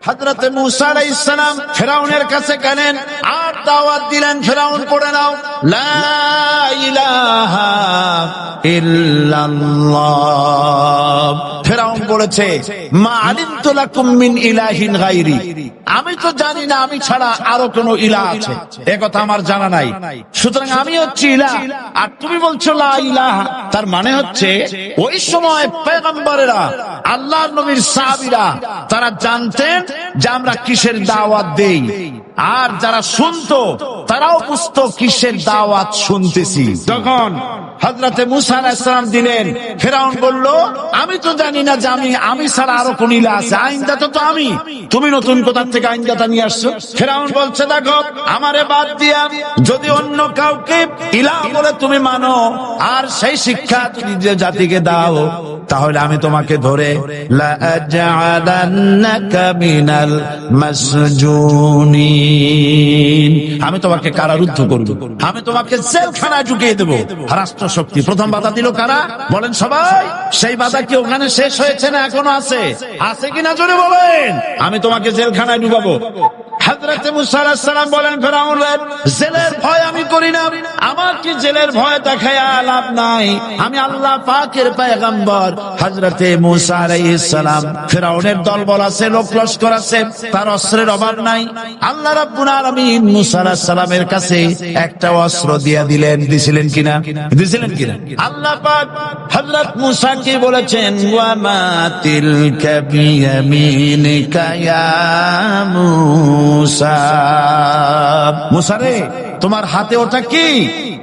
হযরতে মূসা আলাইহিস সালাম ফিরাউনের কাছে গেলেন আর দাওয়াত দিলেন, ফিরাউন পড়ে নাও লা ইলাহা ইল্লাল্লাহ। ফিরাউন বলেছে মা আলিমতু লাকুম মিন ইলাহিন গায়রি, আমি তো জানি না আমি ছাড়া আরো কোনো ইলাহ আছে, এ কথা আমার জানা নাই, সুতরাং আমি হচ্ছি ইলাহ আর তুমি বলছো লা ইলাহা। তার মানে হচ্ছে ওই সময় পয়গম্বরেরা, আল্লাহর নবীর সাহাবীরা তারা জানতেন যে আমরা কিসের দাওয়াত দেই, আর যারা শুনতো তারাও বুঝতো কিসের দাওয়াত শুনতেছি। যখন হযরতে মূসা আলাইহিস সালাম দিলেন, ফিরাউন বলল আমি তো জানি না যে আমি ছাড়া আরো কোন ইলাহ আছে, আইনদাতা তো আমি, তুমি নতুন কোথা থেকে আইনদাতা নিয়ে আসছো? ফিরাউন বলছে দেখো আমারে বাদ দিয়া যদি অন্য কাউকে ইলাহ বলে তুমি মানো আর সেই শিক্ষা তুমি যে জাতিকে দাও, তাহলে আমি তোমাকে ধরে লা আজআলান্নাকা মিনাল মাসজুনিন, আমি তোমাকে কারারুদ্ধ করব, আমি তোমাকে জেলখানায় ঢুকিয়ে দেব। রাষ্ট্র শক্তি প্রথম বাধা দিল কারা? বলেন সবাই। সেই বাধা কি ওখানে শেষ হয়েছে না এখনো আছে? আছে কিনা জোরে বলেন। আমি তোমাকে জেলখানায় ঢুকাবো। হযরতে মূসা আলাইহিস সালাম বলেন ফিরাউন জেলের ভয় আমি করি না, আমার কি জেলের ভয় দেখায়া লাভ নাই, আমি আল্লাহ পাকের পয়গম্বর। হযরতে মূসা আলাইহিস সালাম, ফিরাউনের দলবল আছে, লোক লস্কর আছে, তার অস্ত্রের অভাব নাই। আল্লাহ রাব্বুল আলামিন মূসা আলাইহিস সালামের কাছে একটা অস্ত্র দিয়া দিলেন, দিছিলেন কিনা? দিছিলেন কিনা? আল্লাহ পাক হযরত মূসাকে বলেছেন ওয়া মা তিলকা বিয়ামিনিকা ইয়া মূসা, মূসা রে তোমার হাতে ওটা কি?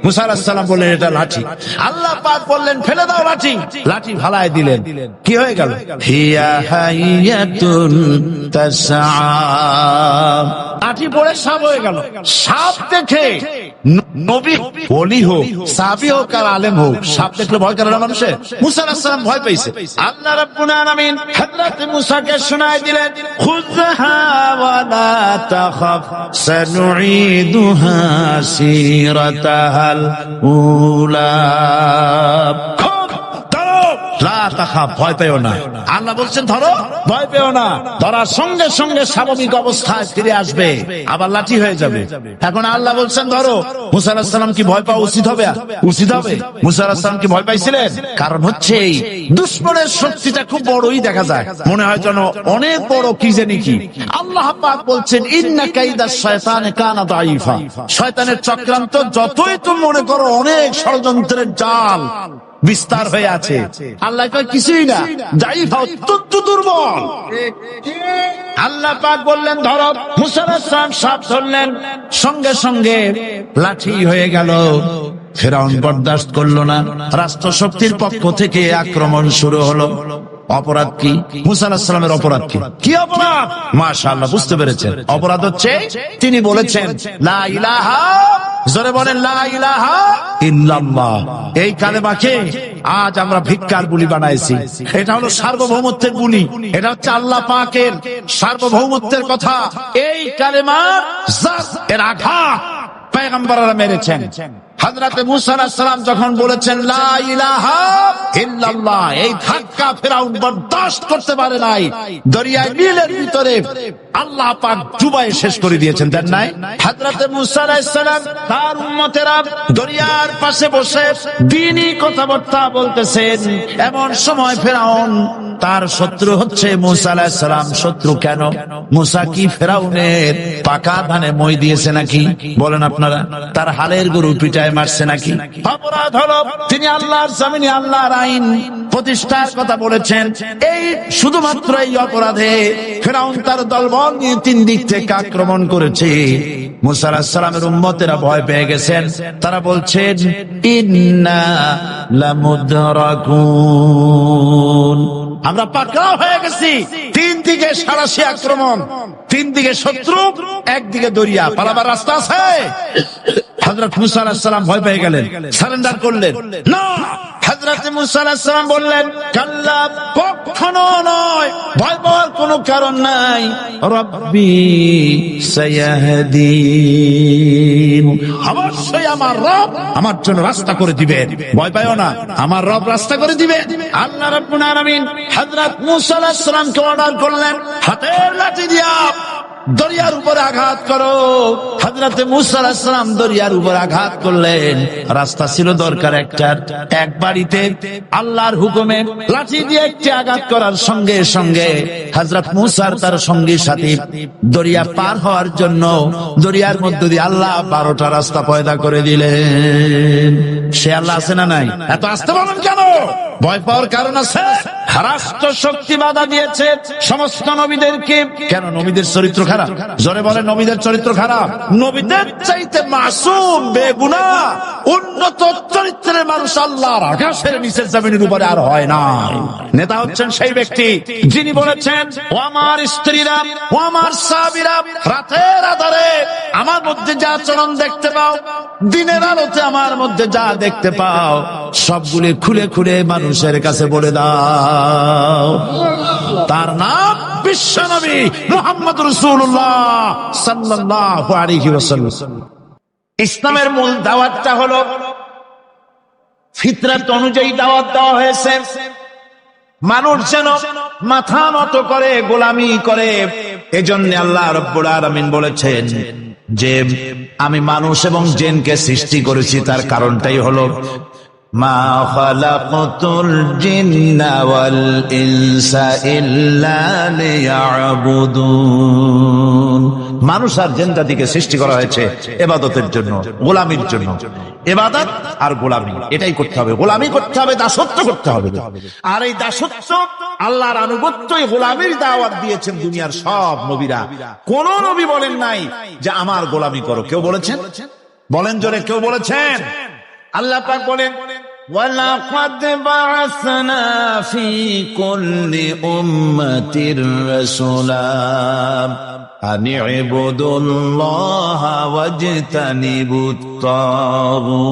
মূসা আলাইহিস সালাম বললেন এটা লাঠি। আল্লাহ পাক বললেন ফেলে দাও লাঠি, লাঠি ফালায় দিলেন, কি হয়ে গেল? হিয়া হাইয়াতুন তাসআ, লাঠি পড়ে সাপ হয়ে গেল। সাপ দেখে নবী ওলি হোক, সাহাবী হোক আর আলেম হোক, সাপ দেখলে ভয় করে না মানুষে? মূসা আলাইহিস সালাম ভয় পেয়েছে। আল্লাহ রাব্বুল আলামিন হযরত মূসাকে শোনায় দিলেন খুযহা ওয়া লা তাখাফ সানুঈদুহা সিরাতাহাল উলা, ভয় পেও না। আল্লাহ বলছেন ধরো, ভয় পেও না। ধরার সঙ্গে সঙ্গে স্বাভাবিক অবস্থায় ফিরে আসবে, আবার লাঠি হয়ে যাবে। এখন আল্লাহ বলছেন ধরো। মূসা আলাইহিস সালাম কি ভয় পাওয়া উচিত হবে? উচিত হবে। মূসা আলাইহিস সালাম কি ভয় পাইছিলেন? কারণ হচ্ছে দুশমনের শক্তিটা খুব বড়ই দেখা যায়, মনে হয় যেন অনেক বড় কি জানি কি। আল্লাহ পাক বলছেন ইন্না কাইদা শায়তানে কানা দাঈফা, শয়তানের চক্রান্ত যতই তুমি মনে করো অনেক ষড়যন্ত্রের জাল বিস্তার হয়ে আছে, আল্লাহ কয় কিছুই না, দাঈফা অত্যন্ত দুর্বল। আল্লাহ পাক বললেন ধরো। মূসা আলাইহিস সালাম সাপ ধরলেন, সঙ্গে সঙ্গে লাঠি হয়ে গেল। ফিরাউন বরদাস্ত করলো না, রাষ্ট্র শক্তির পক্ষ থেকে আক্রমণ শুরু হলো। অপরাধ কি? মূসা আলাইহিস সালামের অপরাধ কি? কি অপরাধ? মাশাআল্লাহ বুঝতে পেরেছেন। অপরাধ হচ্ছে তিনি বলেছেন লা ইলাহা, জোরে বলেন লা ইলাহা ইল্লাল্লাহ। এই কালেমাকে আজ আমরা ভিক্ষার বুলি বানাইছি। এটা হলো সার্বভৌমত্বের বুলি, এটা হচ্ছে আল্লাহ পাকের সার্বভৌমত্বের কথা। এই কালেমা এর আঘাত পয়গম্বররা মেরেছেন। হযরত মূসা আলাইহিস সালাম যখন বলেছেন লা ইলাহা ইল্লাল্লাহ, এই ধাক্কা ফিরাউন বরদাস্ত করতে পারে নাই। দরিয়ায় নীলের ভিতরে আল্লাহ পাক ডুবাই শেষ করে দিয়েছেন, দেন নাই? হযরত মূসা আলাইহিস সালাম তার উম্মতেরা দরিয়ার পাশে বসে দ্বীনি কথাবার্তা বলতেছেন। এমন সময় ফিরাউন, তার শত্রু হচ্ছে মূসা আলাইহিস সালাম। শত্রু কেন? মূসা কি ফিরাউনের পাকা ধানে মই দিয়েছে নাকি? বলেন আপনারা। তার হালের গরু পিটায় মারছে নাকি? অপরাধ হলো তিনি আল্লাহর জমিনে আল্লাহর আইন প্রতিষ্ঠার কথা বলেছেন। এই শুধুমাত্র এই অপরাধে ফিরাউন তার দলবল নিয়ে তিন দিক থেকে আক্রমণ করেছে। মূসা আলাইহিস সালামের উম্মতেরা ভয় পেয়ে গেছেন। তারা বলছেন ইন্না লামুদরাকুন, আমরা পাকড়াও হয়ে গেছি। তিন দিকে সারাশি আক্রমণ, তিন দিকে শত্রু, একদিকে দরিয়া, পালাবার রাস্তা আছে? হযরত মূসা আলাইহিস সালাম ভয় পেয়ে গেলেন, সারেন্ডার করলেন না। হযরত মূসা আলাইহিস সালাম বললেন কাল্লা, কখনো নয়, ভয় পাওয়ার কোনো কারণ নাই। রব্বি সায়াহদিন, অবশ্যই আমার রব আমার জন্য রাস্তা করে দিবেন, ভয় পাইও না, আমার রব রাস্তা করে দিবেন। আল্লাহ রাব্বুল আলামিন হযরত মূসা আলাইহিস সালামকে অর্ডার করলেন করলেন, হাতের লাঠি দিয়া দরিয়ার উপরে আঘাত করো। হযরতে মুসা আলাইহিস সালাম দরিয়ার উপর আঘাত করলেন। রাস্তা ছিল দরকার একটার, এক বাড়িতে আল্লাহর হুকুমে লাঠি দিয়ে একটি আঘাত করার সঙ্গে সঙ্গে হযরত মুসার তার সঙ্গী সাথী দরিয়া পার হওয়ার জন্য দরিয়ার মধ্য দিয়ে আল্লাহ 12টা রাস্তা পয়দা করে দিলেন। সে আল্লাহ আছে না নাই? এত আসতে বলেন কেন? ভয় পাওয়ার কারণ আছে? রাষ্ট্র শক্তি বাধা দিয়েছে সমস্ত নবীদেরকে। কেন? নবীদের চরিত্র খারাপ? জোরে বলে, নবীদের চরিত্র খারাপ? নবীদের চাইতে মাসুম বেগুনাহ উন্নত চরিত্রের মানুষ আল্লাহর আকাশের নিচের জমিনের উপরে আর হয় না। নেতা হচ্ছেন সেই ব্যক্তি যিনি বলেছেন, ও আমার স্ত্রীরা, ও আমার সাহাবীরা, রাতের আধারে আমার মধ্যে যা আচরণ দেখতে পাও, দিনের আলোতে আমার মধ্যে যা দেখতে পাও, সবগুলি খুলে খুলে মানুষের কাছে বলে দাও। তার নাম বিশ্বনবী মুহাম্মদ রাসূলুল্লাহ সাল্লাল্লাহু আলাইহি ওয়াসাল্লাম। ইসলামের মূল দাওয়াতটা হলো ফিতরাত অনুযায়ী দাওয়াত দেওয়া হয়েছে। মানুষ যেন মাথা নত করে গোলামি করে। এজন্য আল্লাহ রাব্বুল আলামিন বলেছেন যে আমি মানুষ এবং জিনকে সৃষ্টি করেছি। তার কারণটাই হলো মা খালাকতুল জিন্না ওয়াল ইনসা ইল্লা লিয়াবুদুন। মানুষ আর জিন জাতিকে সৃষ্টি করা হয়েছে ইবাদতের জন্য, গোলামির জন্য। ইবাদত আর গোলামি এটাই করতে হবে। গোলামি করতে হবে, দাসত্ব করতে হবে। আর এই দাসত্ব আল্লাহর আনুগত্যই গোলামির দাওয়াত দিয়েছেন দুনিয়ার সব নবীরা। কোন নবী বলেন নাই যে আমার গোলামি করো। কেউ বলেছেন? বলেন জোরে, কেউ বলেছেন? আল্লাহ পাক বলেন, وَلَقَدْ بَعَثْنَا فِي كُلِّ أُمَّةٍ رَسُولًا أَنِ اعْبُدُوا اللَّهَ وَاجْتَنِبُوا الطَّاغُوتَ।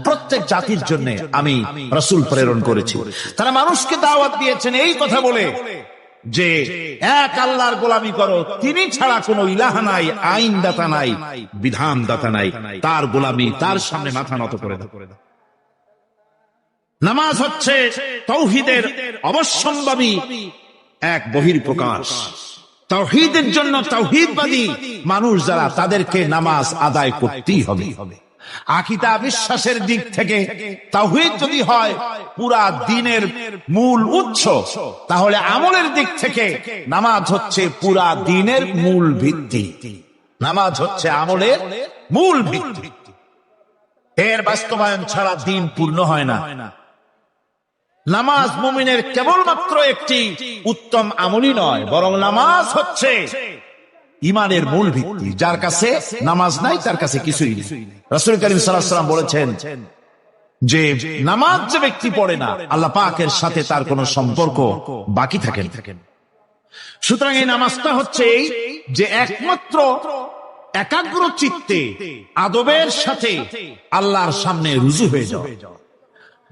প্রত্যেক জাতির জন্য আমি রাসূল প্রেরণ করেছি। তারা মানুষকে দাওয়াত দিয়েছেন এই কথা বলে যে এক আল্লাহর গোলামি করো, তিনি ছাড়া কোনো ইলাহ নাই, আইন দাতা নাই, বিধান দাতা নাই। তার গোলামি, তার সামনে মাথা নত করে দাও। নামাজ হচ্ছে তাওহীদের অবশ্যম্ভাবী এক বহির্প্রকাশ। তাওহীদের জন্য তাওহীদবাদী মানুষ যারা, তাদেরকে নামাজ আদায় করতেই হবে। আকীদা বিশ্বাসের দিক থেকে তাওহীদ যদি হয় পুরা দ্বীনের মূল উৎস, তাহলে আমলের দিক থেকে নামাজ হচ্ছে পুরা দ্বীনের মূল ভিত্তি। নামাজ হচ্ছে আমলের মূল ভিত্তি। এর বাস্তবায়ন ছাড়া দ্বীন পূর্ণ হয় না। নামাজ মুমিনের কেবলমাত্র একটি উত্তম আমলই নয়, বরং নামাজ হচ্ছে ইমানের মূল ভিত্তি। যার কাছে নামাজ নাই তার কাছে কিছুই নেই। রাসূল করিম সাল্লাল্লাহু আলাইহি ওয়াসাল্লাম বলেছেন যে নামাজ যে ব্যক্তি পড়ে না, আল্লাহ পাকের সাথে তার কোনো সম্পর্ক বাকি থাকে না। সুতরাং এই নামাজটা হচ্ছে এই যে একমাত্র একাগ্র চিত্তে আদবের সাথে আল্লাহর সামনে রুজু হয়ে যাওয়া।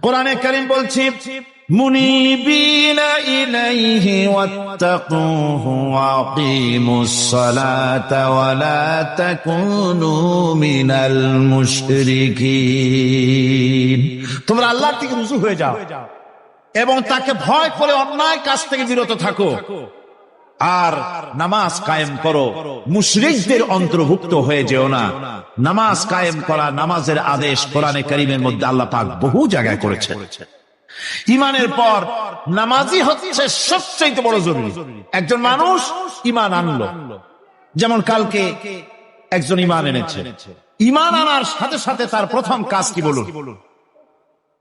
কোরআনে কারীম বলছে, মুনিবিনা ইলাইহি ওয়াত্তাকুহু ওয়া আকিমুস সালাতা ওয়া লা তাকুনু মিনাল মুশরিকিন। তোমরা আল্লাহর দিকে রুজু হয়ে যাও এবং তাকে ভয় করে অন্যায় কাজ থেকে বিরত থাকো, আর নামাজ কায়েম করো। মুশরিকদের অন্তর্ভুক্ত হয়ে যেও না। নামাজ কায়েম করা, নামাজের আদেশ কোরআনে কারীমের মধ্যে আল্লাহ পাক বহু জায়গায় করেছেন। ঈমানের পর নামাজই হচ্ছে সবচেয়ে বড় জরুরি। একজন মানুষ ঈমান আনলো, যেমন কালকে একজন ঈমান এনেছে। ঈমান আনার সাথে সাথে তার প্রথম কাজ কি বলুন?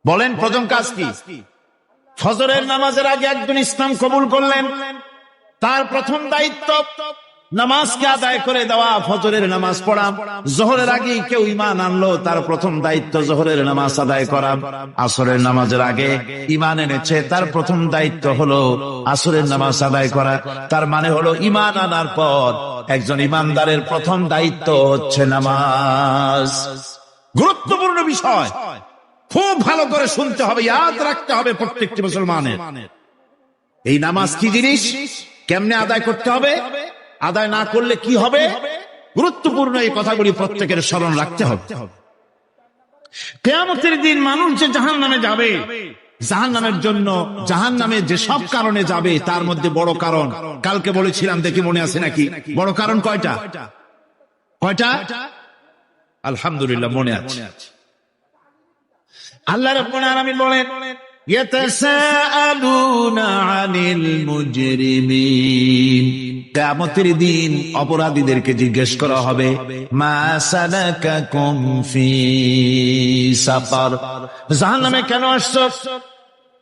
বলেন, প্রথম কাজ কি? ফজরের নামাজের আগে একজন ইসলাম কবুল করলেন, তার প্রথম দায়িত্ব নামাজকে আদায় করে দেওয়া, ফজরের নামাজ পড়া। জোহরের আগে কেউ ঈমান আনলো, তার প্রথম দায়িত্ব জোহরের নামাজ আদায় করা। আসরের নামাজের আগে ঈমান এনেছে, তার প্রথম দায়িত্ব হলো আসরের নামাজ আদায় করা। তার মানে হলো ঈমান আনার পর একজন ঈমানদারের প্রথম দায়িত্ব হচ্ছে নামাজ। গুরুত্বপূর্ণ বিষয়, খুব ভালো করে শুনতে হবে, ইয়াদ রাখতে হবে প্রত্যেকটি মুসলমানের। এই নামাজ কি জিনিস, কেমনে আদায় করতে হবে, আদায় না করলে কি হবে, গুরুত্বপূর্ণ এই কথাগুলি প্রত্যেকের স্মরণ রাখতে হবে। কিয়ামতের দিন মানুষ যে জাহান্নামে যাবে, জাহান্নামের জন্য, জাহান্নামে যে সব কারণে যাবে তার মধ্যে বড় কারণ কালকে বলেছিলাম, দেখি মনে আছে নাকি? বড় কারণ কয়টা? কয়টা? আলহামদুলিল্লাহ মনে আছে। আল্লাহ রাব্বুল আলামিন বলেন, ইয়াতাসাআলুনা আনিল মুজরিমিন, কিয়ামতের দিন অপরাধীদেরকে জিজ্ঞেস করা হবে, মা সালাকাকুম ফি সাকার, জাহান্নামে কেন আসছো?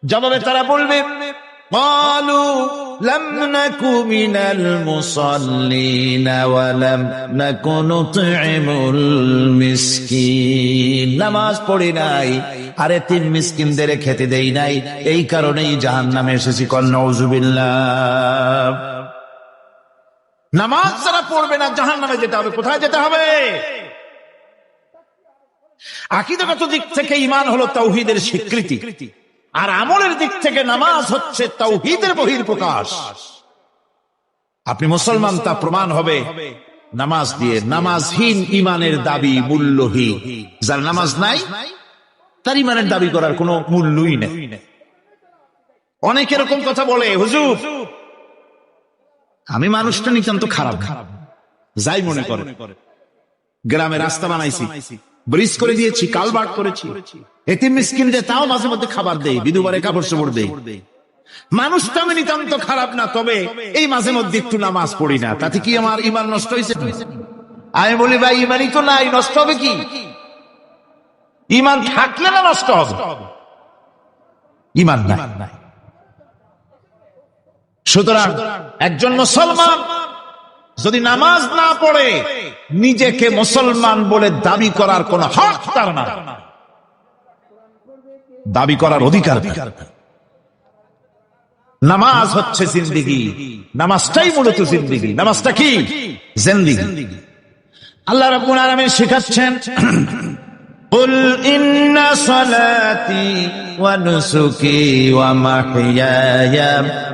জবাবে তারা বলবে, ক্বালু লাম নাকু মিনাল মুসাল্লিন ওয়া লাম নাকু নুতঈমুল মিসকিন, নামাজ পড়ি নাই, আর এতিম মিসকিনদের খেতে দেই নাই, এই কারণেই জাহান্নামে এসেছি। কল নাউযুবিল্লাহ। নামাজ যারা পড়বে না জাহান্নামে যেতে হবে। কোথায় যেতে হবে? আকীদাগত দিক থেকে ঈমান হলো তাওহীদের স্বীকৃতি, আর আমলের দিক থেকে নামাজ হচ্ছে তাওহীদের বহিঃপ্রকাশ। আপনি মুসলমান তা প্রমাণ হবে নামাজ দিয়ে। নামাজহীন ঈমানের দাবি মূল্যহীন। যার নামাজ নাই তার ঈমানের দাবি করার কোনো মূল্যই নেই। অনেক এরকম কথা বলে, হুজুর আমি মানুষটা নিতান্ত খারাপ, যাই মনে করে, গ্রামে রাস্তা বানাইছি, ব্রিজ করে দিয়েছি, কালভার্ট করেছি, এতিম মিসকিনদের তাও মাঝে মধ্যে খাবার দেই, বিধবারে কাপড় চোপড় দেই, মানুষটা আমি নিতান্ত খারাপ না, তবে এই মাঝে মধ্যে একটু নামাজ পড়ি না, তাতে কি আমার ঈমান নষ্ট হয়েছে? আমি বলি, ভাই ঈমানই তো নাই, নষ্ট হবে কি? ঈমান থাকলে না নষ্ট হবে? ঈমান নাই। সুতরাং একজন মুসলমান যদি নামাজ না পড়ে নিজেকে মুসলমান বলে দাবি করার কোন হক তার না, দাবি করার অধিকার। নামাজ হচ্ছে জিন্দেগি, নামাজটাই মূলত জিন্দেগি। নামাজটা কি? জিন্দেগি। আল্লাহ রাব্বুল আলামিন শেখাচ্ছেন, قل إن صلاتي ونسكي ومحياي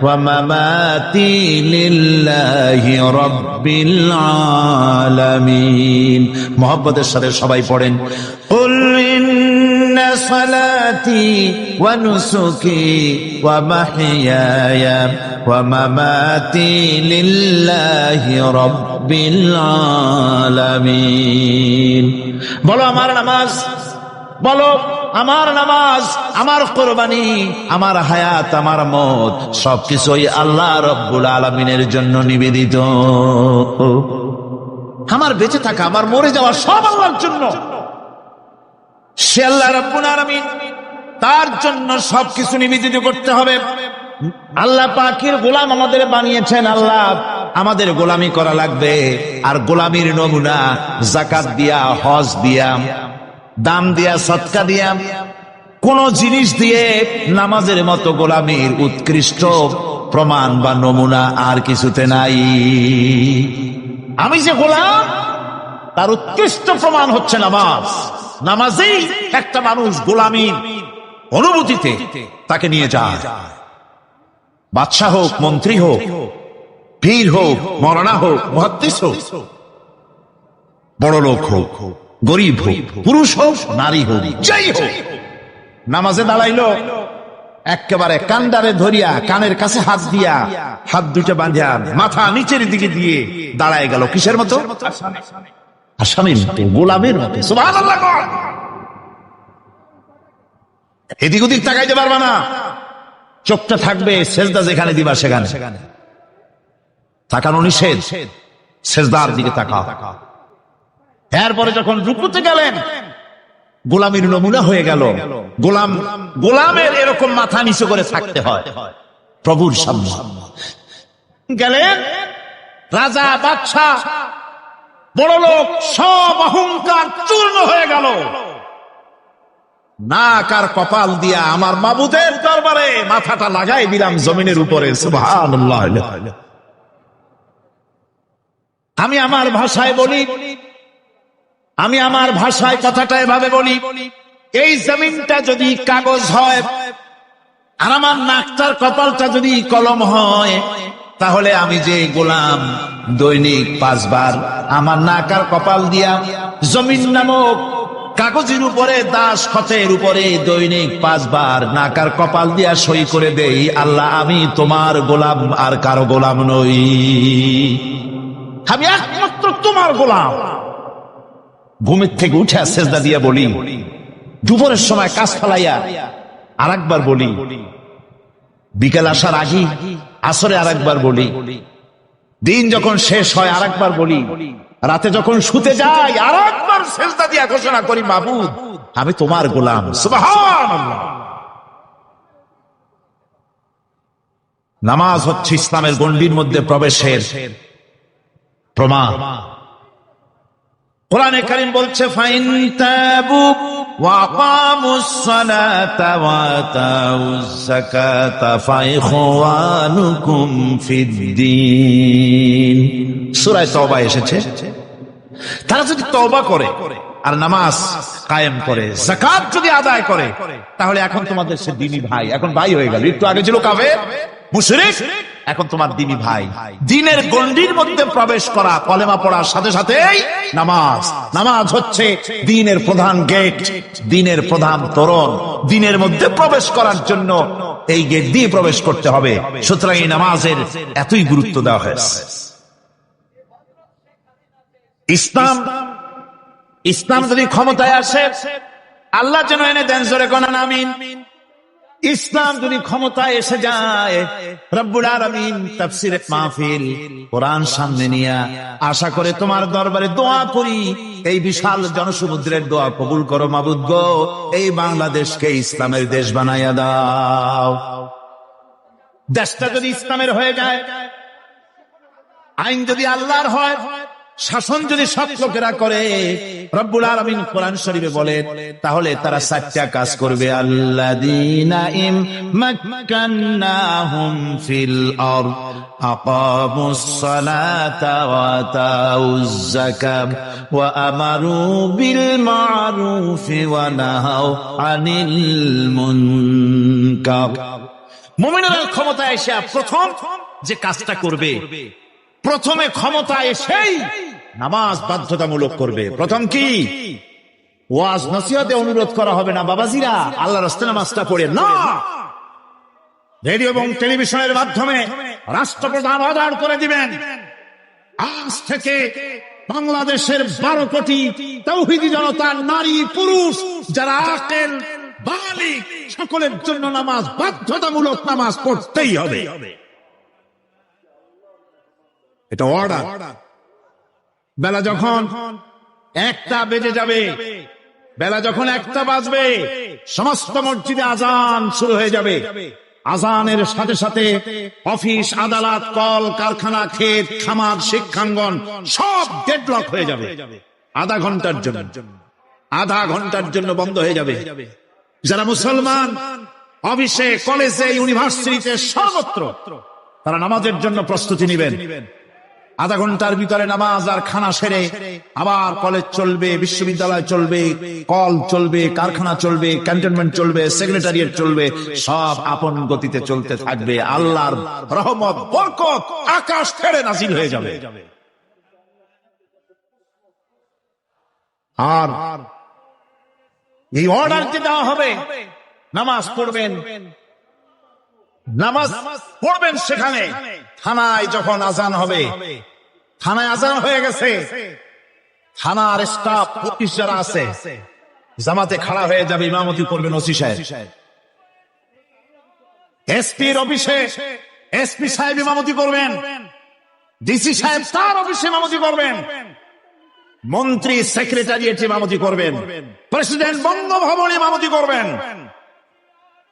ومماتي لله رب العالمين। মোহাব্বতের সাথে সবাই পড়েন, قل إن صلاتي ونسكي ومحياي ومماتي لله رب العالمين। বলো আমার নামাজ, বলো আমার নামাজ, আমার কোরবানি, আমার হায়াত, আমার মত সবকিছুই আল্লাহ রব্বুল আলামিনের জন্য নিবেদিত। আমার বেঁচে থাকা, আমার মরে যাওয়া সব আল্লাহর জন্য। সে আল্লাহ রব্বুল আলামিন, তার জন্য সবকিছু নিবেদিত করতে হবে। আল্লাহ পাকের গোলাম আমাদের বানিয়েছেন, আল্লাহ আমাদের গোলামি করা লাগবে। আর গোলামির নমুনা যাকাত দিয়া, হজ দিয়া, দাম দিয়া, সদকা দিয়া, কোন জিনিস দিয়ে নামাজের মতো গোলামির উৎকৃষ্ট প্রমাণ বা নমুনা আর কিছুতে নাই। আমি যে গোলাম তার উৎকৃষ্ট প্রমাণ হচ্ছে নামাজ। নামাজেই একটা মানুষ গোলামির অনুভূতিতে তাকে নিয়ে যায়। বাদশাহ হোক, মন্ত্রী হোক, পীর হোক, মৌলানা হোক, মুহাদ্দিস হোক, বড় লোক হোক, গরিব হোক, পুরুষ হোক, নারী হোক, যাই হোক, নামাজে দাঁড়াইলো, একেবারে কান্ডারে ধরিয়া কানের কাছে হাত দিয়া, হাত দুটো বাঁধিয়া মাথা নিচের দিকে দিয়ে দাঁড়ায় গেল। কিসের মতো? আসামির মতো, গোলামের মতো। সুবহানাল্লাহ। এদিক ওদিক তাকাইতে পারবা না, চোখটা থাকবে সেজদা যেখানে দিবা সেখানে। তাকানো নিষেধ, সেজদার দিকে তাকাও। এরপরে যখন রুকুতে গেলেন, গোলামের নমুনা হয়ে গেল। গোলামের এরকম মাথা নিচু করে থাকতে হয় প্রভুর সামনে। গেলেন রাজা, বাদশাহ, বড় লোক, সব অহংকার চূর্ণ হয়ে গেল। নাক আর কপাল দিয়া আমার মাবুদের দরবারে মাথাটা লাগাই দিলাম জমিনের উপরে। সুবহানাল্লাহ। আমি আমার ভাষায় বলি, আমি আমার ভাষায় কথাটা এভাবে বলি, এই জমিনটা যদি কাগজ হয় আর আমার নাকটার কপালটা যদি কলম হয়, তাহলে আমি যে গোলাম দৈনিক 5 বার আমার নাক আর কপাল দিয়া জমিন নামক কাগজের উপরে দাস খতের উপরে দৈনিক 5 বার নাকার কপাল দিয়া সই করে দেই, আল্লাহ আমি তোমার গোলাম আর কারো গোলাম নই, আমি একমাত্র তোমার গোলাম। ঘুমের থেকে উঠে সেজদা দিয়া বলি, দুপুরের সময় কাজ ফেলাইয়া আরেকবার বলি, বিকেল আসার আগে আসরে আরেকবার বলি, দিন যখন শেষ হয় আরেকবার বলি, রাতে যখন শুতে যাই আরেকবার সেজদা দিয়া ঘোষণা করি, মাবুদ আমি তোমার গোলাম। সুবহানাল্লাহ। নামাজ হচ্ছে ইসলামের গণ্ডির মধ্যে প্রবেশের প্রমাণ। কোরআনে কারীম বলছে, ফাইন তাবু ওয়া আকামুস সালাতা ওয়া আতাউজ যাকাতা ফাইখওয়ানুকুম ফিদ্দীন। সূরা তওবা এসেছে, তারা যদি তওবা করে আর নামাজ কায়েম করে, যাকাত যদি আদায় করে, তাহলে এখন তোমাদের সে দ্বীনি ভাই, এখন ভাই হয়ে গেল। একটু আগে ছিল কাফের মুশরিক, এখন তোমার দ্বীনি ভাই। দ্বীনের গণ্ডির মধ্যে প্রবেশ করা, কলেমা পড়ার সাথে সাথেই নামাজ। নামাজ হচ্ছে দ্বীনের প্রধান গেট, দ্বীনের প্রধান তোরণ। দ্বীনের মধ্যে প্রবেশ করার জন্য এই গেট দিয়ে প্রবেশ করতে হবে। সুতরাং এই নামাজের এতই গুরুত্ব দেওয়া হয়েছে। ইসলাম যদি ক্ষমতায় আসে, আল্লাহ যেন এনে দেন, জোরে কোন আমিন। ইসলাম যদি ক্ষমতায় এসে যায়, রব্বুল আলামিন তাফসীরে মাহফিল কোরআন সামনে নিয়ে আশা করে তোমার দরবারে দোয়া করি, এই বিশাল জনসমুদ্রের দোয়া কবুল করো মাবুদ গো, এই বাংলাদেশকে ইসলামের দেশ বানাইয়া দাও। দেশটা যদি ইসলামের হয়ে যায়, আইন যদি আল্লাহর হয়, শাসন যদি সৎ লোকেরা করে, রব্বুল আলামিন কোরআন শরীফে বলেন, তাহলে তারা 4টা কাজ করবে। আল্লাযীনা মাক্কান্নাহুম ফিল আরদ আকামুস সালাতা ওয়া আতাউজ যাকাত ওয়া আমারু বিল মা'রুফি ওয়া নাহাউ আনিল মুনকার। মুমিনরা ক্ষমতায় এসে প্রথম যে কাজটা করবে, প্রথমে ক্ষমতা এসেই নামাজ বাধ্যতামূলক করবে। প্রথম কি? ওয়াজ নসিহতে অনুরোধ করা হবে না, বাবাজিরা আল্লাহর রাস্তায় নামাজটা পড়ে না। রেডিও এবং টেলিভিশনের মাধ্যমে রাষ্ট্রপ্রধান অর্ডার করে দিবেন, আজ থেকে বাংলাদেশের 12 কোটি তাওহীদি জনতা, নারী পুরুষ যারা আকেল বালিগ, সকলের জন্য নামাজ বাধ্যতামূলক, নামাজ পড়তেই হবে। এটা অর্ডার। বেলা যখন 1টা বেজে যাবে, বেলা যখন 1টা বাজবে, সমস্ত মসজিদে আজান শুরু হয়ে যাবে। আজানের সাথে সাথে অফিস, আদালত, কল কারখানা, ক্ষেত খামার, শিক্ষাঙ্গন সব ডেডলক হয়ে যাবে। আধা ঘন্টার জন্য বন্ধ হয়ে যাবে। যারা মুসলমান অফিসে, কলেজে, ইউনিভার্সিটিতে, সর্বত্র তারা নামাজের জন্য প্রস্তুতি নেবেন। আধা ঘন্টার ভিতরে নামাজ আর খানা সেরে আবার কলেজ চলবে, বিশ্ববিদ্যালয় চলবে, কল চলবে, কারখানা চলবে, ক্যান্টনমেন্ট চলবে, সেক্রেটারিয়েট চলবে, সব আপন গতিতে চলতে থাকবে। আল্লাহর রহমত, বরকত আকাশ থেকে নাযিল হয়ে যাবে। আর এই অর্ডার যে দেওয়া হবে, নামাজ পড়বেন, নামাজ পড়বেন সেখানে। থানায় যখন আজান হবে, থানায় আজান হয়ে গেছে, থানার স্টাফ, পুলিশ যারা আছে জামাতে খাড়া হয়ে যাবে, ইমামতি করবেন ওসি সাহেব। এসপির অফিসে এসপি সাহেব ইমামতি করবেন, ডিসি সাহেব তার অফিসে ইমামতি করবেন, মন্ত্রী সেক্রেটারিয়েট ইমামতি করবেন, প্রেসিডেন্ট বঙ্গভবন ইমামতি করবেন,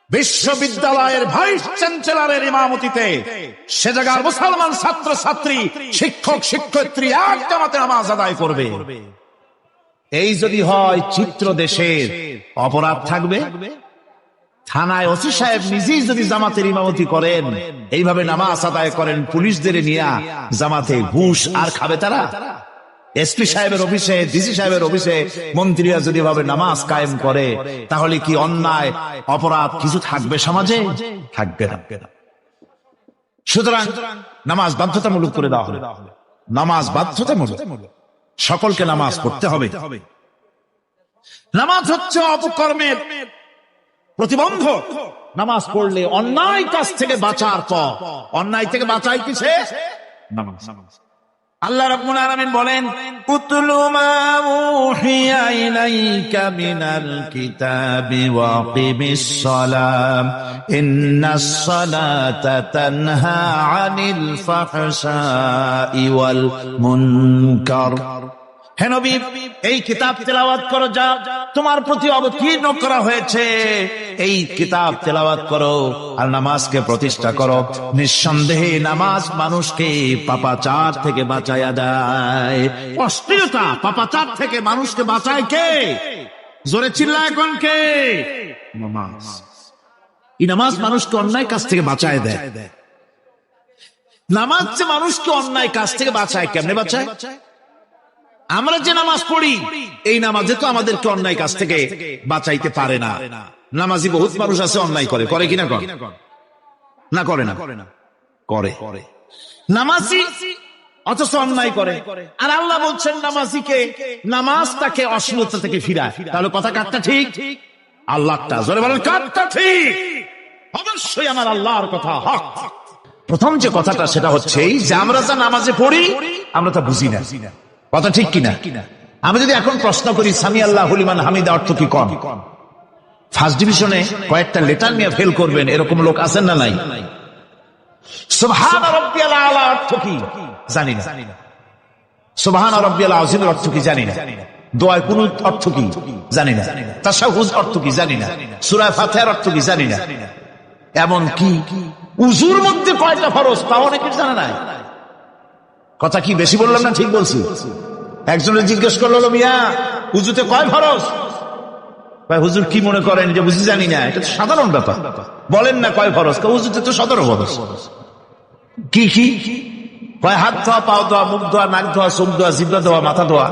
বিশ্ববিদ্যালয়ের ভাইস চ্যান্সেলরের ইমামতিতে সে জায়গার মুসলমান ছাত্র ছাত্রী, শিক্ষক শিক্ষয়িত্রী এক জামাতে নামাজ আদায় করবে। এই যদি হয় চিত্র দেশের, অপরাধ থাকবে। থানায় ওসি সাহেব নিজেই যদি জামাতের ইমামতি করেন, এইভাবে নামাজ আদায় করেন পুলিশদের নিয়ে জামাতে, ঘুষ আর খাবে তারা? এসপি সাহেবের অফিসে, ডিসি সাহেবের অফিসে মন্ত্রীরা যদি ভাবে নামাজ কায়েম করে, তাহলে কি অন্যায় অপরাধ কিছু থাকবে সমাজে? থাকবে না। সুতরাং নামাজ বাধ্যতামূলক করে দেওয়া হবে। নামাজ বাধ্যতামূলক, সকলকে নামাজ পড়তে হবে। নামাজ হচ্ছে অপকর্মের প্রতিবন্ধক। নামাজ পড়লে অন্যায় কাজ থেকে বাঁচার পর, অন্যায় থেকে বাঁচাই কিসে? নামাজ। আল্লাহ রাব্বুল আলামিন বলেন, উতলু মা উহিয়া ইলাইকা মিনাল কিতাবি ওয়া আকিমিস সালাম ইন্নাস সালাতা তানহা আনিল ফাহশাই ওয়াল মুনকার। হে নবী, এই কিতাব তেলাওয়াত করো, যা তোমার প্রতি অবতীর্ণ করা হয়েছে, এই কিতাব তেলাওয়াত করো আর নামাজকে প্রতিষ্ঠা করো। নিঃসন্দেহে নামাজ মানুষকে পাপাচার থেকে বাঁচায়া দেয়। অশ্লীলতা, পাপাচার থেকে মানুষকে বাঁচায় কে? জোরে চিল্লা এখন কে? নামাজ। এই নামাজ মানুষকে অন্যায় কাজ থেকে বাঁচায় দেয়। নামাজ যে মানুষকে অন্যায় কাজ থেকে বাঁচায়, কেমনে বাঁচায়? আমরা যে নামাজ পড়ি, এই নামাজে তো আমাদেরকে অন্যায় কাজ থেকে বাঁচাইতে পারে না। নামাজি বহুত মানুষ আছে অন্যায় করে, করে কিনা? না করে না? করে। নামাজি অথচ অন্যায় করে। আর আল্লাহ বলছেন নামাজিকে, নামাজ তাকে অশ্লীলতা থেকে ফিরায়। তাহলে কথা কাটটা ঠিক? আল্লাহটা জোরে বলেন, কাটটা ঠিক? অবশ্যই আমার আল্লাহর কথা হক। প্রথম যে কথাটা সেটা হচ্ছে যে আমরা যা নামাজে পড়ি আমরা তা বুঝি না। কথা ঠিক কিনা? আমি যদি এখন প্রশ্ন করি সামি আল্লাহু লিমান হামিদা অর্থ কি, কোন ফার্স্ট ডিভিশনে কয়েকটা লেটার নিয়ে ফেল করবেন এরকম লোক আছেন না নাই? সুবহান রাব্বিয়াল আলা অর্থ কি জানি না। সুবহান রাব্বিয়াল আযীমের অর্থ কি জানি না। দোয়ায় কুনুত অর্থ কি জানি না। তাশাহুদ অর্থ কি জানি না। সূরা ফাতিহার অর্থ কি জানি না। এমন কি উযুর মধ্যে কয়টা ফরজ তা অনেকের জানা নাই। কথা কি বেশি বললাম না ঠিক বলছি? একজনের জিজ্ঞেস করলো, মিয়া উযুতে কয় ফরজ? ভাই হুজুর কি মনে করেন যে বুঝি জানি না? এটা তো সাধারণ ব্যাপার, বলেন না কয় ফরজ? উযুতে তো 17 ফরজ। কি কি কয়? হাত ধোয়া, পাও ধোয়া, মুখ ধোয়া, নাক ধোয়া, চোখ ধোয়া, জিহ্বা ধোয়া, মাথা ধোয়া।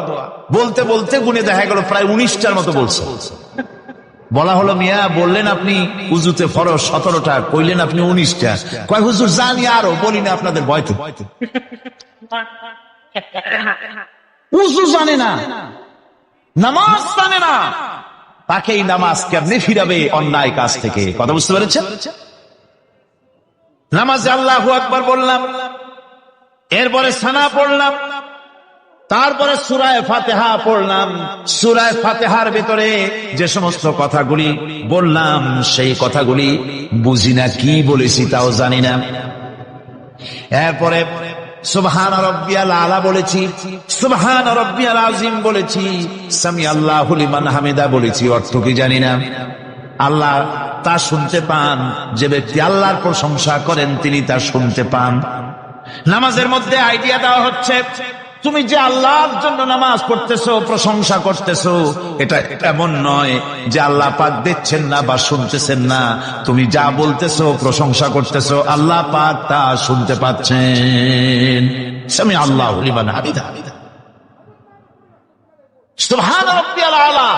বলতে বলতে গুনে দেখা গেল প্রায় 19টার মতো বলছে। বলা হলো, মিয়া বললেন আপনি উযুতে ফরজ 17টা, কইলেন আপনি 19টা। কয় হুজুর জানি, আরো বলি না আপনাদের ভয়তে। উযু জানে না, নামাজ জানে না, তাকে এই নামাজ কেমনে ফিরাবে অন্যায় কাজ থেকে? কথা বুঝতে পেরেছেন? নামাজে আল্লাহু আকবার বললাম, এরপরে সানা পড়লাম, তারপরে সূরা ফাতিহা পড়লাম। সূরা ফাতিহার ভিতরে যে সমস্ত কথাগুলি বললাম সেই কথাগুলি বুঝি না, কি বলেছি তাও জানি না। এরপরে সুবহান রাব্বিয়াল আলা বলেছি, সুবহান রাব্বিয়াল আযীম বলেছি, সামি আল্লাহু লিমান হামিদা বলেছি, অর্থ কি জানি না। আল্লাহ তা শুনতে পান, যে ব্যক্তি আল্লাহর প্রশংসা করেন তিনি তা শুনতে পান। নামাজের মধ্যে আইডিয়া দেওয়া হচ্ছে, তুমি যে আল্লাহর জন্য নামাজ পড়তেছো, প্রশংসা করতেছো, এটা এমন নয় যে আল্লাহ পাক দেখছেন না বা শুনতেছেন না। তুমি যা বলতেছো, প্রশংসা করতেছো, আল্লাহ পাক তা শুনতে পাচ্ছেন। সামি আল্লাহু লিমান হামিদা, সুবহান রাব্বিয়াল আলা।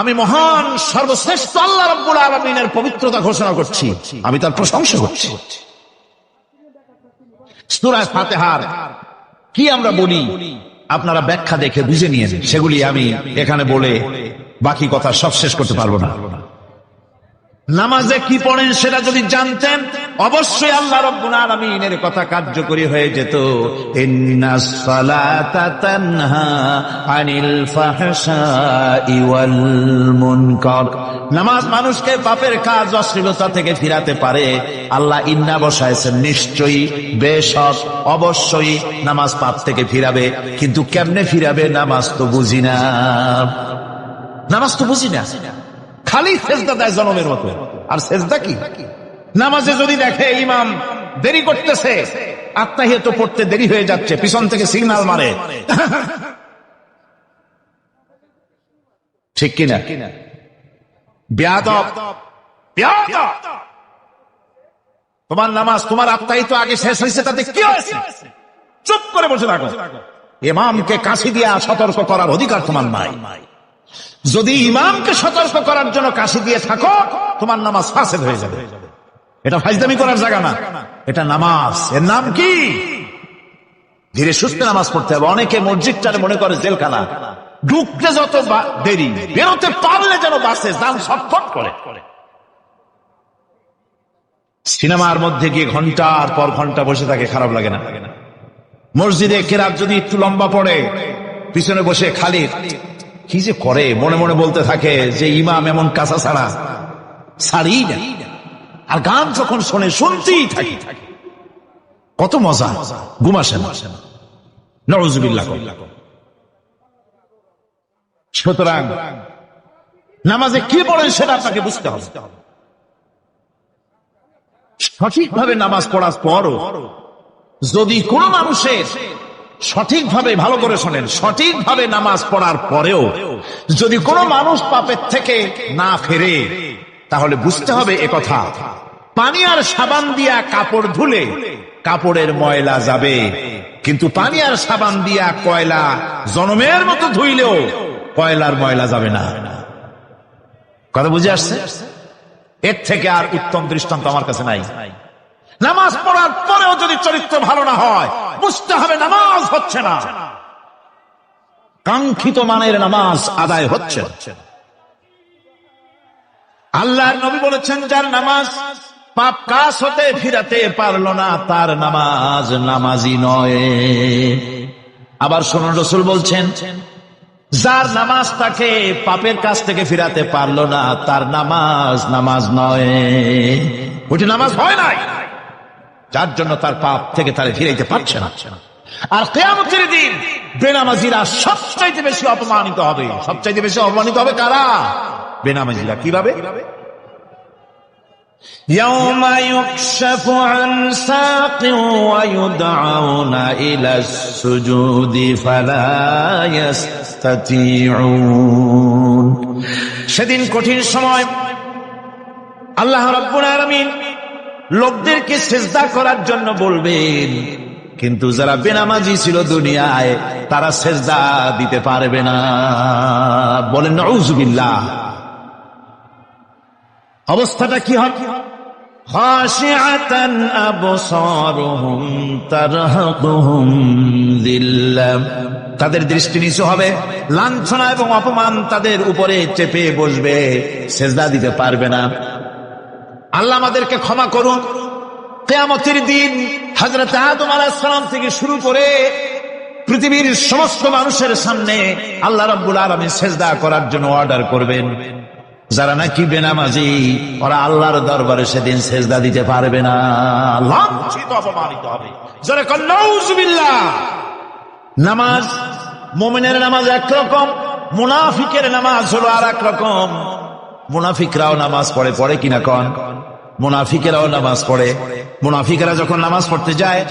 আমি মহান সর্বশ্রেষ্ঠ আল্লাহ রাব্বুল আলামিনের পবিত্রতা ঘোষণা করছি, আমি তার প্রশংসা করছি। সূরা ফাতিহার কি আমরা বলি আপনারা ব্যাখ্যা দেখে বুঝে নিয়েছেন, সেগুলি আমি এখানে বলে বাকি কথা সব শেষ করতে পারবো না। নামাজে কি পড়েন সেটা যদি জানতেন, অবশ্যই আল্লাহ রাব্বুল আলামিনের কথা কার্যকরী হয়ে যেত। ইন্নাস সালাতা তানহা আনিল ফাহশাই ওয়াল মুনকার। নামাজ মানুষকে পাপের কাজ, অশ্লীলতা থেকে ফিরাতে পারে। আল্লাহ ইন্না বসায়ছেন, নিশ্চয়ই, বেশক, অবশ্যই নামাজ পাপ থেকে ফিরাবে। কিন্তু কেমনে ফিরাবে নামাজ তো বুঝি না। নামাজ তো বুঝি না, খালি সেজদা দেয় জনমের মতো। আর সেজদা কি? নামাজে যদি দেখে ইমাম দেরি করতেছে, আত্তাহিয়াত পড়তে দেরি হয়ে যাচ্ছে, পিছন থেকে সিগন্যাল মারে, ঠিক কিনা? বেয়াদব, বেয়াদব। তোমার নামাজ, তোমার আত্তাহিয়াত আগে শেষ হয়েছে, তাতে কি হয়েছে? চুপ করে বসে থাকো। ইমামকে কাশি দিয়া সতর্ক করার অধিকার তোমার নাই। যদি ইমামকে সতর্ক করার জন্য কাশি দিয়ে থাকো, তোমার নামাজ ফাসেদ হয়ে যাবে। এটা ফাজলামি করার জায়গা না, এটা নামাজ। এর নাম কি? ধীরে সুস্থে নামাজ পড়তে হবে। অনেকে মসজিদটারে মনে করে জেলখানা। ঢুকতে যত দেরি, বেরোতে পারলে যেন বাসে দাম ছটফট করে। সিনেমার মধ্যে গিয়ে ঘন্টার পর ঘন্টা বসে থাকে, খারাপ লাগে না? মসজিদে কেরাত যদি একটু লম্বা পড়ে, পিছনে বসে খালি কি যে করে, মনে মনে বলতে থাকে যে ইমাম এমন কাঁচা ছাড়া ছাড়ি না। আর গান যখন শোনে শুনতেই থাকি, কত মজা, ঘুম আসে না। নাউযুবিল্লাহ। সুতরাং নামাজে কি পড়েন সেটা আপনাকে বুঝতে হবে। সঠিকভাবে নামাজ পড়ার পরও যদি কোনো মানুষের সঠিকভাবে, ভালো করে শোনেন, সঠিকভাবে নামাজ পড়ার পরেও যদি কোনো মানুষ পাপের থেকে না ফেরে, তাহলে বুঝতে হবে একথা, পানি আর সাবান দিয়া কাপড় ধুলে কাপড়ের ময়লা যাবে, কিন্তু পানি আর সাবান দিয়া কয়লা জনমের মতো ধুইলেও কয়লার ময়লা যাবে না। কথা বুঝে আসছে? এর থেকে আর উত্তম দৃষ্টান্ত আমার কাছে নাই। নামাজ পড়ার পরেও যদি চরিত্র ভালো না হয়, বুঝতে হবে নামাজ হচ্ছে না, কাঙ্ক্ষিত মানের নামাজ আদায় হচ্ছে। আল্লাহর নবী বলেছেন, যার নামাজ পাপ কাজ হতে ফিরাতে পারল না, তার নামাজ নামাজি নয়। আবার শুনুন, রাসূল বলছেন, যার নামাজ তাকে পাপের কাছ থেকে ফিরাতে পারলো না, তার নামাজ নামাজ নয়, ওটি নামাজ হয় নাই, যার জন্য তার পাপ থেকে তারে ফিরাইতে পারছে না। আর কিয়ামতের দিন বেনামাজিরা সবচাইতে বেশি অপমানিত হবে। সবচাইতে বেশি অপমানিত হবে কারা? বেনামাজিরা। কিভাবে? يوم يكشف عن ساق ويدعون إلى السجود فلا يستطيعون। সেদিন কঠিন সময় আল্লাহ রাব্বুল আলামিন লোকদেরকে সিজদা করার জন্য বলবেন, কিন্তু যারা বেনামাজি ছিল দুনিয়ায়, তারা সিজদা দিতে পারবে না। বলেন নাউযুবিল্লাহ। অবস্থাটা কি হবে? খাশিআতান আবসারুহুম তারহাকুহুম যিল্লাহ, তাদের দৃষ্টি নিচু হবে, লাঞ্ছনা এবং অপমান তাদের উপরে চেপে বসবে, সিজদা দিতে পারবে না। আল্লাহ আমাদেরকে ক্ষমা করুন। কিয়ামতের দিন হযরত আদম আলাইহিস সালাম থেকে শুরু করে পৃথিবীর সমস্ত মানুষের সামনে আল্লাহ রাব্বুল আলামিন সিজদা করার জন্য অর্ডার করবেন। যারা নাকি বেনামাজি, ওরা আল্লাহর দরবারে সেদিন সিজদা দিতে পারবে না, লাঞ্ছিত অপমানিত হবে। যারা কন নাউযুবিল্লাহ। নামাজ, মুমিনের নামাজ একরকম, মুনাফিকের নামাজ হলো আর এক রকম। মুনাফিকরাও নামাজ পড়ে, পড়ে কিনা কন? মুনাফিকেরাও নামাজ পড়ে। মুনাফিকেরা যখন নামাজ পড়তে যায়,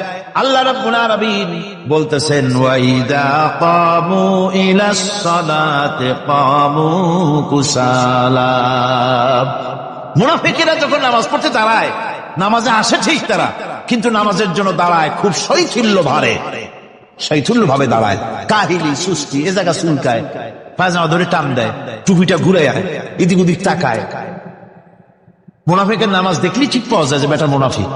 আল্লাহ রাব্বুল আলামিন বলতেছেন, ওয়াইদা কামু ইলাস সালাতি কামু কুসালা। মুনাফিকেরা যখন নামাজ পড়তে দাঁড়ায়, নামাজে আসে ঠিক তারা, কিন্তু নামাজের জন্য দাঁড়ায় খুব শৈথিল্য ভাবে, শৈথিল্য ভাবে দাঁড়ায়, কাহিলি সুস্তি, এ জায়গা চুলকায়, পায়জামা ধরে টান দেয়, টুপিটা ঘুরে আয়, এদিক ওদিক তাকায়। মুনাফিকের নামাজ দেখলেই ঠিক পাওয়া যায় যে বেটা মুনাফিক।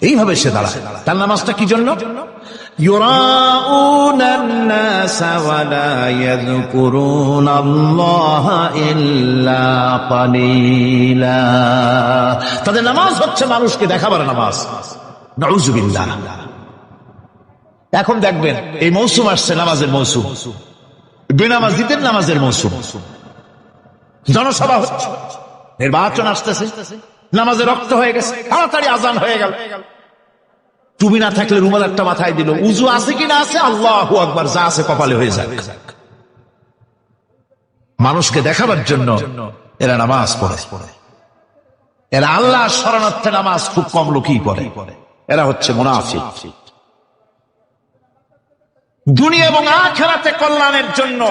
এইভাবে সে দাঁড়ায়। তার নামাজটা কি জন্য? ইউরাউনান নাসা ওয়া লা ইয়াযকুরুনাল্লাহা ইল্লা কালিলা। তাদের নামাজ হচ্ছে মানুষকে দেখাবার নামাজ। নাউযুবিল্লাহ। এখন দেখবেন এই মৌসুম আসছে, নামাজের মৌসুম, বেনামাজিদের নামাজের মৌসুম। জনসভা হচ্ছে, নির্বাচন আসতেছে, নামাজে রক্ত হয়ে গেছে, তাড়াতাড়ি আজান হয়ে গেল। টুপি না থাকলে রুমাল একটা মাথায় দিল, উজু আছে কিনা আছে, আল্লাহু আকবার, যা আছে কপালে হয়ে যাক। মানুষকে দেখাবার জন্য এরা নামাজ পড়ে। এরা আল্লাহর শরণার্থে নামাজ খুব কম লোকই পড়ে। এরা হচ্ছে মুনাফিক। দুনিয়া এবং আখিরাতে কল্যাণের জন্য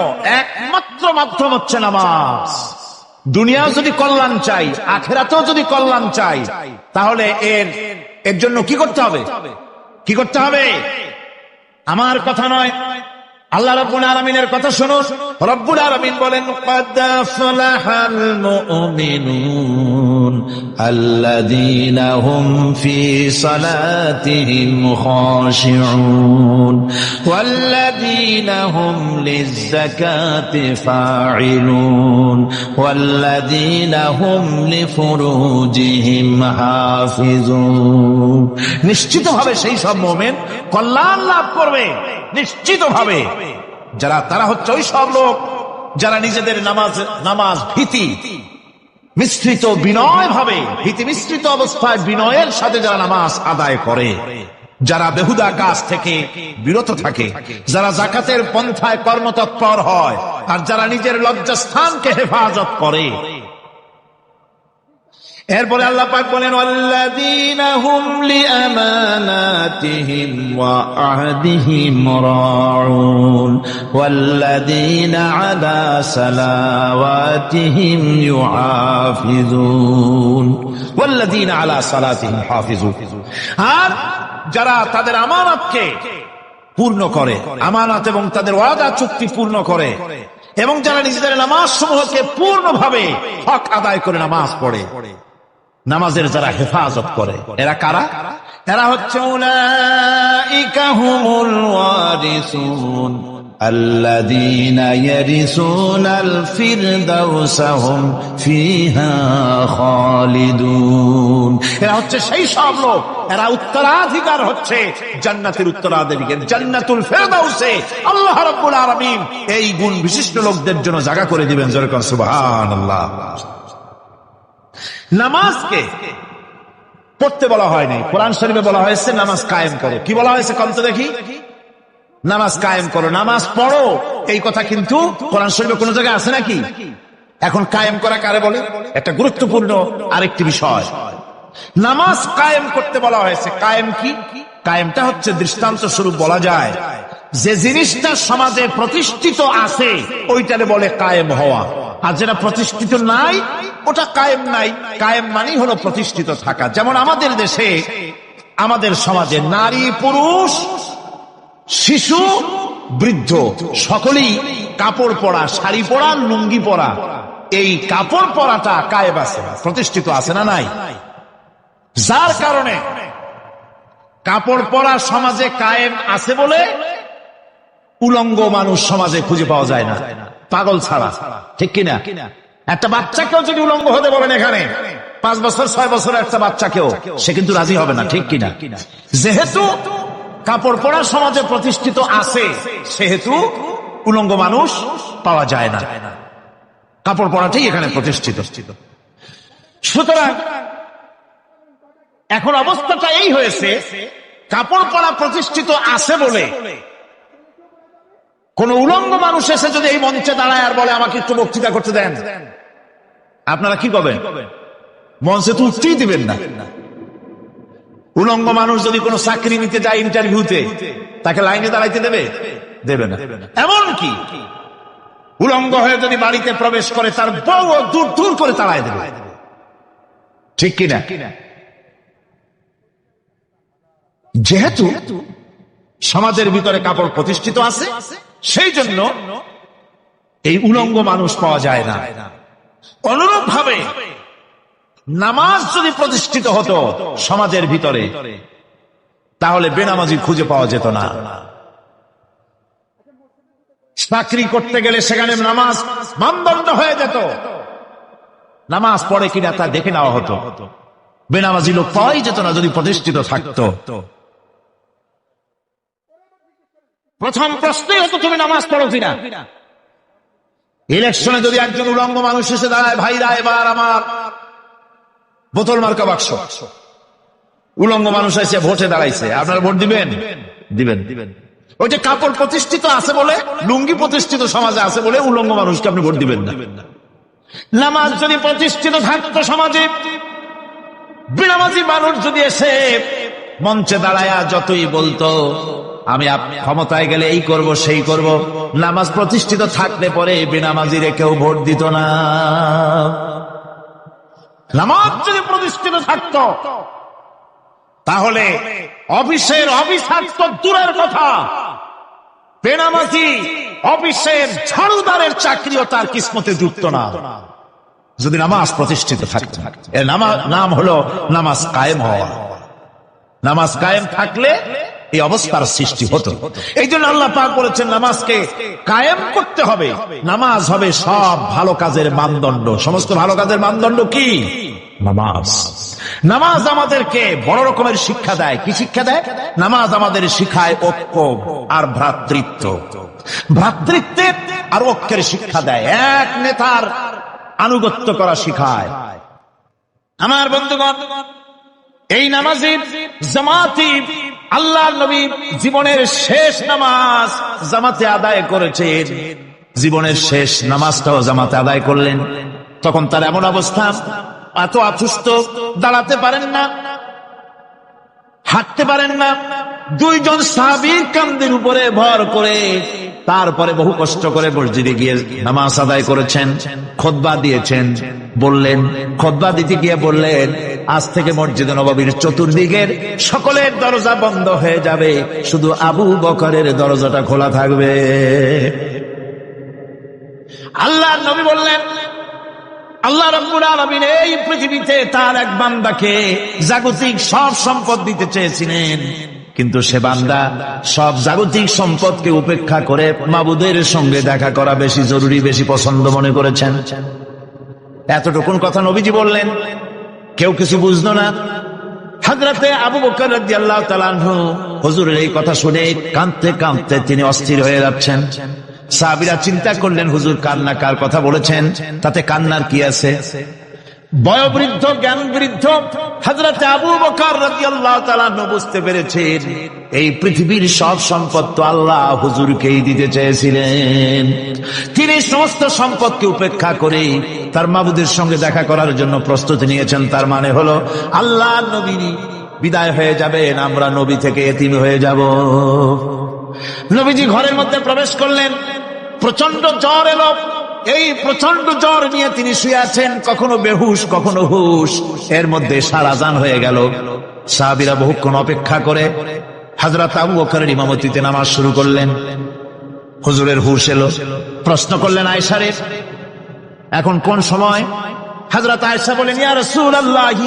একমাত্র মাধ্যম হচ্ছে নামাজ। দুনিয়াও যদি কল্যাণ চাই, আখিরাতেও যদি কল্যাণ চাই, তাহলে এর জন্য কি করতে হবে? কি করতে হবে? আমার কথা নয়, আল্লাহ রাব্বুল আলামিনের কথা শুনুন। রব্বুল আলামিন বলেন, ক্বাদ আফলাহাল মুমিনুন الذين هم في صلاتهم خاشعون والذين هم للزكاة فاعلون والذين هم لفروجهم حافظون নিশ্চিতভাবে সেই সব মুমিন কল্যাণ লাভ করবে নিশ্চিতভাবে যারা তারা হচ্ছে ওই সব লোক যারা নিজেদের নামাজ ভীতি মিশ্রিত বিনয় ভাবে ভীতি মিশ্রিত অবস্থায় বিনয়ের সাথে যারা নামাজ আদায় করে যারা বেহুদা কাজ থেকে বিরত থাকে যারা যাকাতের পন্থায় কর্মতৎপর হয় আর যারা নিজের লজ্জাস্থানকে হেফাজত করে এরপরে আল্লাহ পাক বলেন ওয়াল্লাযীনা হুম লিআমানাতিহিম ওয়া আহদিহিম রাউন ওয়াল্লাযীনা আলা সালাওয়াতিহিম ইউহাফিজুন ওয়াল্লাযীনা আলা সালাতিহিম হাফিজুন আর যারা তাদের আমানতকে পূর্ণ করে আমানত এবং তাদের ওয়াদা চুক্তি পূর্ণ করে এবং যারা নিজেদের নামাজ সমূহকে পূর্ণভাবে হক আদায় করে নামাজ পড়ে নামাজের যারা হেফাজত করে এরা কারা এরা হচ্ছে উলাইকা হুমুল ওয়ারিসুন আল্লাযীনা ইয়ারিসুনাল ফিরদাউসা হুম ফিহা খালিদুন এরা হচ্ছে সেই সব লোক এরা উত্তরাধিকার হচ্ছে জান্নাতের উত্তরাধিকার জান্নাতুল ফিরদাউসে আল্লাহ রাব্বুল আলামিন এই গুণ বিশিষ্ট লোকদের জন্য জায়গা করে দিবেন জোরে কোন সুবহানাল্লাহ নামাজকে পড়তে বলা হয়নি কোরআন শরীফে বলা হয়েছে নামাজ কায়েম করো কি বলা হয়েছে কম তো দেখি নামাজ কায়েম করো নামাজ পড়ো এই কথা কিন্তু কোরআন শরীফে কোন জায়গায় আছে নাকি এখন কায়েম করা কারে বলে একটা গুরুত্বপূর্ণ আরেকটি বিষয় নামাজ কায়েম করতে বলা হয়েছে কায়েম কি কায়েমটা হচ্ছে দৃষ্টান্ত স্বরূপ বলা যায় যে জিনিসটা সমাজে প্রতিষ্ঠিত আছে ওইটারে বলে কায়েম হওয়া আর যেটা প্রতিষ্ঠিত নাই ওটা কায়েম নাই কায়েম মানেই হলো প্রতিষ্ঠিত থাকা যেমন আমাদের দেশে আমাদের সমাজে নারী পুরুষ শিশু বৃদ্ধ সকলেই কাপড় পরা শাড়ি পরা লুঙ্গি পরা এই কাপড় পরাটা কায়েম আছে প্রতিষ্ঠিত আছে না নাই যার কারণে কাপড় পরা সমাজে কায়েম আছে বলে উলঙ্গ মানুষ সমাজে খুঁজে পাওয়া যায় না পাগল ছাড়া ঠিক কিনা একটা বাচ্চাকেও যদি উলঙ্গ হতে বলেন এখানে 5 বছর 6 বছরের একটা বাচ্চাকেও সে কিন্তু রাজি হবে না ঠিক কিনা যেহেতু কাপড় পরা সমাজে প্রতিষ্ঠিত আছে সেহেতু উলঙ্গ মানুষ পাওয়া যায় না কাপড় পরাটাই এখানে প্রতিষ্ঠিত সুতরাং এখন অবস্থাটা এই হয়েছে কাপড় পরা প্রতিষ্ঠিত আছে বলে কোন উলঙ্গ মানুষ এসে যদি এই মঞ্চে দাঁড়ায় আর বলে আমাকে একটু বক্তৃতা করতে দেন আপনারা কি করবেন মঞ্চে তো উঠতেই দিবেন না উলঙ্গ মানুষ যদি কোনো চাকরি নিতে যায় ইন্টারভিউতে তাকে লাইনে দাঁড়াইতে দেবে না এমনকি উলঙ্গ হয়ে যদি বাড়িতে প্রবেশ করে তার বউ দূর দূর করে তাড়ায় দেবে ঠিক কিনা যেহেতু সমাজের ভিতরে কাপড় প্রতিষ্ঠিত আছে সেই জন্য এই উলঙ্গ মানুষ পাওয়া যায় না অনুরূপ ভাবে নামাজ যদি প্রতিষ্ঠিত হতো সমাজের ভিতরে তাহলে বেনামাজি খুঁজে পাওয়া যেত না চাকরি করতে গেলে সেখানে নামাজ মানদণ্ড হয়ে যেত নামাজ পড়ে কিনা তা দেখে নেওয়া হতো বেনামাজি লোক পাওয়াই যেত না যদি প্রতিষ্ঠিত থাকতো প্রথম প্রশ্নই হতো তুমি নামাজ পড়ো কিনা ইলেকশনে যদি একজন উলঙ্গ মানুষ এসে দাঁড়ায় ভাইরা এবার আমার বোতল মার্কা বাক্স উলঙ্গ মানুষ এসে ভোটে দাঁড়াইছে আপনারা ভোট দিবেন দিবেন ওই যে কাপড় প্রতিষ্ঠিত আছে বলে লুঙ্গি প্রতিষ্ঠিত সমাজে আছে বলে উলঙ্গ মানুষকে আপনি ভোট দিবেন না নামাজ যদি প্রতিষ্ঠিত থাকতো সমাজে বেনামাজি মানুষ যদি এসে মঞ্চে দাঁড়ায়া যতই বলতো আমি ক্ষমতায় গেলে এই করব সেই করব নামাজ প্রতিষ্ঠিত থাকলে পরে বেনামাজিরে কেউ ভোট দিত না নামাজ যদি প্রতিষ্ঠিত থাকতো তাহলে অফিসের অফিসার তো দূরের কথা বেনামাজি অফিসের ঝাড়ুদারের চাকরিও তার কিসমতে যুক্ত না যদি নামাজ প্রতিষ্ঠিত থাকতো। এর নাম হলো নামাজ কায়েম হওয়া। নামাজ কায়েম থাকলে এই অবস্থার সৃষ্টি হতো। এই জন্য আল্লাহ পাক বলেছেন নামাজকে কায়েম করতে হবে। নামাজ হবে সব ভালো কাজের মানদণ্ড। সমস্ত ভালো কাজের মানদণ্ড কি? নামাজ। নামাজ আমাদেরকে বড় রকমের শিক্ষা দেয়। কি শিক্ষা দেয়? নামাজ আমাদের শিখায় ঐক্য আর ভ্রাতৃত্ব। ভ্রাতৃত্বের আর ঐক্যের শিক্ষা দেয়। এক নেতার আনুগত্য করা শিখায়। আমার বন্ধুগণ, এই নামাজে জামাতি আল্লাহর নবী জীবনের শেষ নামাজ জামাতে আদায় করেছেন। জীবনের শেষ নামাজটাও জামাতে আদায় করলেন। তখন তার এমন অবস্থা, এত অসুস্থ, দাঁড়াতে পারেন না, হাঁটতে পারেন না। দুইজন সাহাবীর কাঁধের উপরে ভর করে তারপরে বহু কষ্ট করে মসজিদে গিয়ে নামাজ আদায় করেছেন। খুতবা দিয়েছেন। বললেন, খুতবা দিতে গিয়ে বললেন, আজ থেকে মসজিদে নববীর চতুর্দিকের সকলের দরজা বন্ধ হয়ে যাবে, শুধু আবু বকরের দরজাটা খোলা থাকবে। আল্লাহর নবী বললেন, আল্লাহ রাব্বুল আলামিন এই পৃথিবীতে তার এক বান্দাকে জাগতিক সব সম্পদ দিতে চেয়েছিলেন, কিন্তু সে বান্দা সব জাগতিক সম্পদকে উপেক্ষা করে মাবুদের সঙ্গে দেখা করা বেশি জরুরি, বেশি পছন্দ মনে করেছেন। এতটুকুন কথা নবীজি বললেন, কেউ কিছু বুঝলো না। হযরতে আবু বকর রাদিয়াল্লাহু তাআলা আনহু হুজুরের এই কথা শুনে কাঁদতে কাঁদতে তিনি অস্থির হয়ে যাচ্ছেন। সাহাবীরা চিন্তা করলেন, হুজুর কান্না কার কথা বলেছেন, তাতে কান্নার কি আছে? বয়োবৃদ্ধ, জ্ঞান বৃদ্ধ হযরতে আবু বকর রাদিয়াল্লাহু তাআলা আনহু বুঝতে পেরেছেন এই পৃথিবীর সব সম্পদ তো আল্লাহ হুজুরকেই দিতে চেয়েছিলেন। তিনি সমস্ত সম্পদকে উপেক্ষা করে তার মাবুদের সঙ্গে দেখা করার জন্য প্রস্তুতি নিয়েছেন। তার মানে হলো আল্লাহ নবী বিদায় হয়ে যাবেন, আমরা নবী থেকে এতিম হয়ে যাব। নবীজি ঘরের মধ্যে প্রবেশ করলেন। প্রচন্ড জ্বর এলো। এই প্রচন্ড জ্বর নিয়ে তিনি শুয়ে আছেন, কখনো বেহুশ, কখনো হুশ। এর মধ্যে সারাজান হয়ে গেল। সাহাবীরা বহুক্ষণ অপেক্ষা করে হযরত আবু বকরের ইমামতিতে নামাজ শুরু করলেন। হুজুরের হুশ এলো। প্রশ্ন করলেন আয়েশা রে, এখন কোন সময়? হযরত আয়েশা বলেন, ইয়া রাসূলুল্লাহ,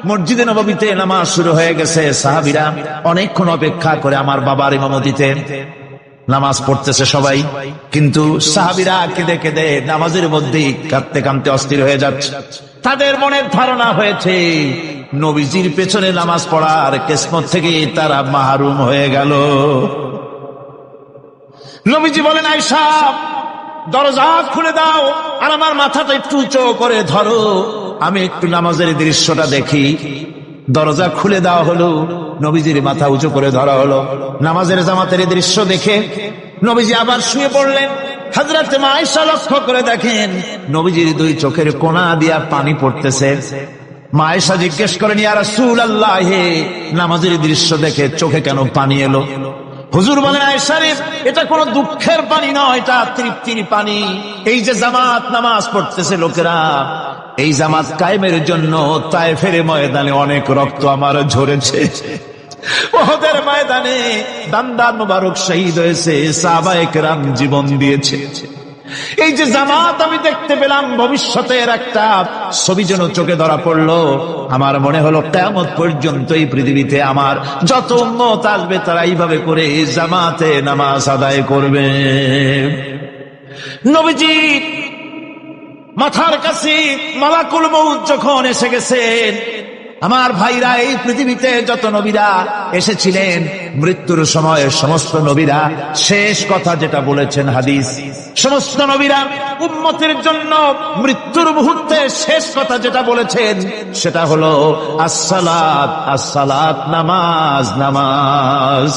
মসজিদে নববীতে নামাজ শুরু হয়ে গেছে। সাহাবীরা অনেকক্ষণ অপেক্ষা করে আমার বাবার ইমামতিতে নামাজ পড়তেছে সবাই, কিন্তু সাহাবীরা কেঁদে কেঁদে নামাজের মধ্যেই কাঁদতে কাঁদতে অস্থির হয়ে যাচ্ছে। তাদের মনের ধারণা হয়েছে নবীজির পেছনে নামাজ পড়ার কিসমত থেকে তারা মাহরুম হয়ে গেল। নবীজি বলেন, আয়েশা দরজা খুলে দাও আর আমার মাথাটা একটু উঁচু করে ধরো, আমি একটু নামাজের দৃশ্যটা দেখি। দরজা খুলে দেওয়া হলো, নবীজির মাথা উঁচু করে ধরা হলো। নামাজের জামাতের দৃশ্য দেখে নবীজি আবার শুয়ে পড়লেন। হযরত আয়েশা লক্ষ্য করে দেখেন নবীজির দুই চোখের কোণা দিয়া পানি পড়তেছে। মা আয়েশা জিজ্ঞেস করেন, ইয়া রাসূলুল্লাহ, নামাজের দৃশ্য দেখে চোখে কেন পানি এলো? হুজুর বলেন, আয়েশা রে, এটা কোনো দুঃখের পানি নয়, এটা তৃপ্তির পানি। এই যে জামাত নামাজ পড়তেছে লোকেরা, এই জামাত কায়েমের জন্য তায়েফের ময়দানে অনেক রক্ত আমার ঝরেছে। উহুদের ময়দানে দান্দান মুবারক শহীদ হয়েছে, সাহাবায়ে কেরাম জীবন দিয়েছে। এই যে জামাত আমি দেখতে পেলাম, ভবিষ্যতের একটা ছবি যেন চোখে ধরা পড়লো। আমার মনে হলো কিয়ামত পর্যন্ত এই পৃথিবীতে আমার যত উম্মত আসবে তারা এইভাবে করে জামাতে নামাজ আদায় করবে। নবীজি মাথার কাছে মালাকুল মউত যখন এসে গেছেন, আমার ভাইরা, এই পৃথিবীতে যত নবীরা এসেছিলেন মৃত্যুর সময় সমস্ত নবীরা শেষ কথা যেটা বলেছেন, হাদিস, সমস্ত নবীরা উম্মতের জন্য মৃত্যুর মুহূর্তে শেষ কথা যেটা বলেছেন সেটা হলো আসসালাত, আসসালাত, নামাজ, নামাজ।